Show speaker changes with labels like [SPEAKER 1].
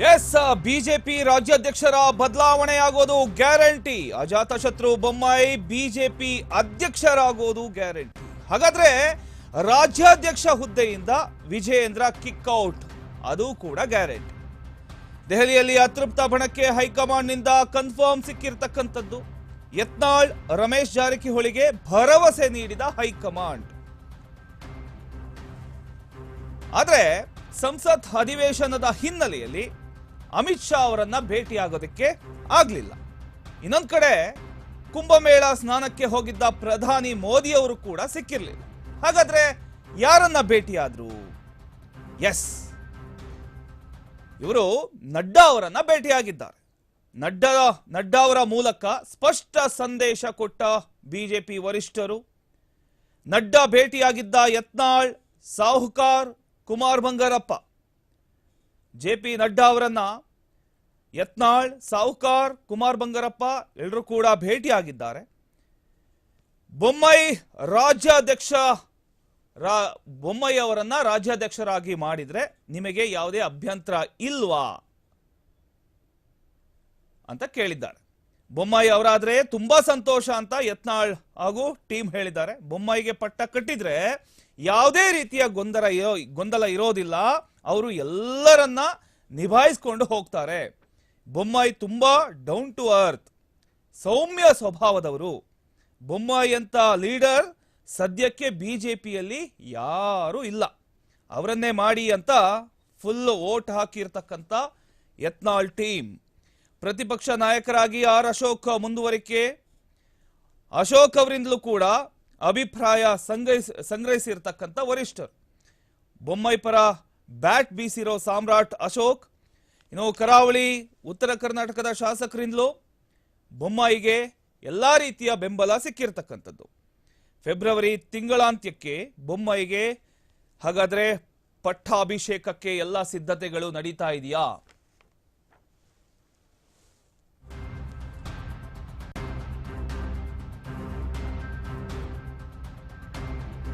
[SPEAKER 1] S BJP ರಾಜ್ಯಾಧ್ಯಕ್ಷರ ಬದಲಾವಣೆಯಾಗೋದು guarantee. ಅಜಾತಶತ್ರು ಬೊಮ್ಮಾಯಿ ಬಿಜೆಪಿ ಅಧ್ಯಕ್ಷರಾಗೋದು ಗ್ಯಾರಂಟಿ. ಹಾಗಾದ್ರೆ ರಾಜ್ಯಾಧ್ಯಕ್ಷ ಹುದ್ದೆಯಿಂದ ವಿಜಯೇಂದ್ರ ಕಿಕ್ಔಟ್, ಅದು ಕೂಡ ಗ್ಯಾರಂಟಿ. ದೆಹಲಿಯಲ್ಲಿ ಅತೃಪ್ತ ಬಣಕ್ಕೆ ಹೈಕಮಾಂಡ್ನಿಂದ ಕನ್ಫರ್ಮ್ ಸಿಕ್ಕಿರ್ತಕ್ಕಂಥದ್ದು. ಯತ್ನಾಳ್ ರಮೇಶ್ ಜಾರಕಿಹೊಳಿಗೆ ಭರವಸೆ ನೀಡಿದ ಹೈಕಮಾಂಡ್. ಆದರೆ ಸಂಸತ್ ಅಧಿವೇಶನದ ಹಿನ್ನೆಲೆಯಲ್ಲಿ ಅಮಿತ್ ಶಾ ಅವರನ್ನ ಭೇಟಿಯಾಗೋದಕ್ಕೆ ಆಗಲಿಲ್ಲ. ಇನ್ನೊಂದು ಕಡೆ ಕುಂಭಮೇಳ ಸ್ನಾನಕ್ಕೆ ಹೋಗಿದ್ದ ಪ್ರಧಾನಿ ಮೋದಿ ಅವರು ಕೂಡ ಸಿಕ್ಕಿರಲಿಲ್ಲ. ಹಾಗಾದ್ರೆ ಯಾರನ್ನ ಭೇಟಿಯಾದ್ರು? ಎಸ್, ಇವರು ನಡ್ಡಾ ಅವರನ್ನ ಭೇಟಿಯಾಗಿದ್ದಾರೆ. ನಡ್ಡಾ ಅವರ ಮೂಲಕ ಸ್ಪಷ್ಟ ಸಂದೇಶ ಕೊಟ್ಟ ಬಿಜೆಪಿ ವರಿಷ್ಠರು. ನಡ್ಡಾ ಭೇಟಿಯಾಗಿದ್ದ ಯತ್ನಾಳ್, ಸಾಹುಕಾರ್, ಕುಮಾರ್ ಬಂಗಾರಪ್ಪ. ಜೆಪಿ ನಡ್ಡಾ ಅವರನ್ನ ಯತ್ನಾಳ್, ಸಾಹುಕಾರ್, ಕುಮಾರ್ ಬಂಗಾರಪ್ಪ ಎಲ್ಲರೂ ಕೂಡ ಭೇಟಿಯಾಗಿದ್ದಾರೆ. ಬೊಮ್ಮಾಯಿ ಅವರನ್ನ ರಾಜ್ಯಾಧ್ಯಕ್ಷರಾಗಿ ಮಾಡಿದ್ರೆ ನಿಮಗೆ ಯಾವುದೇ ಅಭ್ಯಂತರ ಇಲ್ವಾ ಅಂತ ಕೇಳಿದ್ದಾರೆ. ಬೊಮ್ಮಾಯಿ ಅವರಾದ್ರೆ ತುಂಬಾ ಸಂತೋಷ ಅಂತ ಯತ್ನಾಳ್ ಹಾಗೂ ಟೀಮ್ ಹೇಳಿದ್ದಾರೆ. ಬೊಮ್ಮಾಯಿಗೆ ಪಟ್ಟ ಕಟ್ಟಿದ್ರೆ ಯಾವುದೇ ರೀತಿಯ ಗೊಂದಲ ಇರೋದಿಲ್ಲ, ಅವರು ಎಲ್ಲರನ್ನ ನಿಭಾಯಿಸ್ಕೊಂಡು ಹೋಗ್ತಾರೆ. ಬೊಮ್ಮಾಯಿ ತುಂಬಾ ಡೌನ್ ಟು ಅರ್ತ್, ಸೌಮ್ಯ ಸ್ವಭಾವದವರು. ಬೊಮ್ಮಾಯಿ ಅಂತ ಲೀಡರ್ ಸದ್ಯಕ್ಕೆ ಬಿಜೆಪಿಯಲ್ಲಿ ಯಾರೂ ಇಲ್ಲ, ಅವರನ್ನೇ ಮಾಡಿ ಅಂತ ಫುಲ್ ವೋಟ್ ಹಾಕಿರ್ತಕ್ಕಂಥ ಯತ್ನಾಳ್ ಟೀಮ್. ಪ್ರತಿಪಕ್ಷ ನಾಯಕರಾಗಿ ಆರ್ ಅಶೋಕ್ ಮುಂದುವರಿಕೆ. ಅಶೋಕ್ ಅವರಿಂದಲೂ ಕೂಡ ಅಭಿಪ್ರಾಯ ಸಂಗ್ರಹಿಸಿರ್ತಕ್ಕಂಥ ವರಿಷ್ಠರು. ಬೊಮ್ಮಾಯಿ ಪರ ಬ್ಯಾಟ್ ಬೀಸಿರೋ ಸಾಮ್ರಾಟ್ ಅಶೋಕ್. ಇನ್ನು ಕರಾವಳಿ, ಉತ್ತರ ಕರ್ನಾಟಕದ ಶಾಸಕರಿಂದಲೂ ಬೊಮ್ಮಾಯಿಗೆ ಎಲ್ಲಾ ರೀತಿಯ ಬೆಂಬಲ ಸಿಕ್ಕಿರ್ತಕ್ಕಂಥದ್ದು. ಫೆಬ್ರವರಿ ತಿಂಗಳಾಂತ್ಯಕ್ಕೆ ಬೊಮ್ಮಾಯಿಗೆ ಹಾಗಾದ್ರೆ ಪಟ್ಟಾಭಿಷೇಕಕ್ಕೆ ಎಲ್ಲ ಸಿದ್ಧತೆಗಳು ನಡೀತಾ ಇದೆಯಾ?